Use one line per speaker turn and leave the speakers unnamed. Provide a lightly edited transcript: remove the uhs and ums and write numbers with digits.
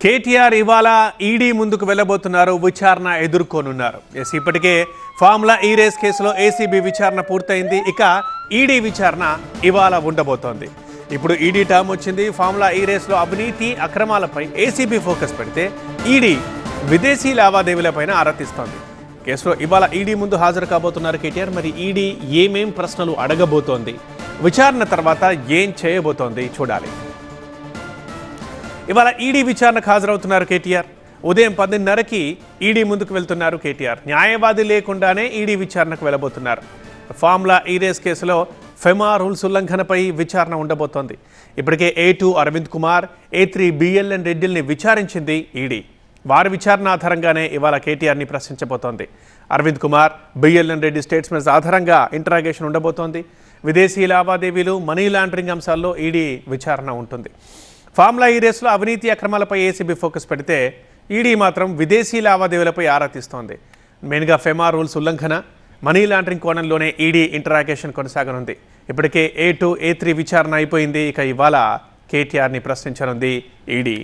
కేటీఆర్ ఇవాళ ఈడీ ముందుకు వెళ్ళబోతున్నారు, విచారణ ఎదుర్కొనున్నారు. ఇప్పటికే ఫార్ములా ఈ రేస్ కేసులో ఏసీబీ విచారణ పూర్తయింది. ఇక ఈడీ విచారణ ఇవాళ ఉండబోతోంది. ఇప్పుడు ఈడీ టర్మ్ వచ్చింది. ఫార్ములా ఈ రేస్లో అవినీతి అక్రమాలపై ఏసీబీ ఫోకస్ పెడితే ఈడీ విదేశీ లావాదేవీలపైన ఆరా తీస్తోంది. కేసులో ఇవాళ ఈడీ ముందు హాజరు కాబోతున్నారు కేటీఆర్. మరి ఈడీ ఏమేం ప్రశ్నలు అడగబోతోంది, విచారణ తర్వాత ఏం చేయబోతోంది చూడాలి. ఇవాళ ఈడీ విచారణకు హాజరవుతున్నారు కేటీఆర్. ఉదయం 10:30కి ఈడీ ముందుకు వెళ్తున్నారు కేటీఆర్. న్యాయవాది లేకుండానే ఈడీ విచారణకు వెళ్ళబోతున్నారు. ఫార్ములా ఈ రేస్ కేసులో ఫెమా రూల్స్ ఉల్లంఘనపై విచారణ ఉండబోతోంది. ఇప్పటికే A2 Arvind Kumar, A3 BLN రెడ్డిల్ని విచారించింది ఈడీ. వారి విచారణ ఆధారంగానే ఇవాళ కేటీఆర్ని ప్రశ్నించబోతోంది. అరవింద్ కుమార్, BLN రెడ్డి స్టేట్మెంట్స్ ఆధారంగా ఇంటరాగేషన్ ఉండబోతోంది. విదేశీ లావాదేవీలు, మనీ లాండరింగ్ అంశాల్లో ఈడీ విచారణ ఉంటుంది. ఫార్ములా ఈ రేస్లో అవినీతి అక్రమాలపై ఏసీబీ ఫోకస్ పెడితే ఈడీ మాత్రం విదేశీ లావాదేవీలపై ఆరా తీస్తోంది. మెయిన్గా ఫెమా రూల్స్ ఉల్లంఘన, మనీ లాండరింగ్ కోణంలోనే ఈడీ ఇంటరాగేషన్ కొనసాగనుంది. ఇప్పటికే A2, A3 విచారణ అయిపోయింది. ఇక ఇవాళ కేటీఆర్ని ప్రశ్నించనుంది ఈడీ.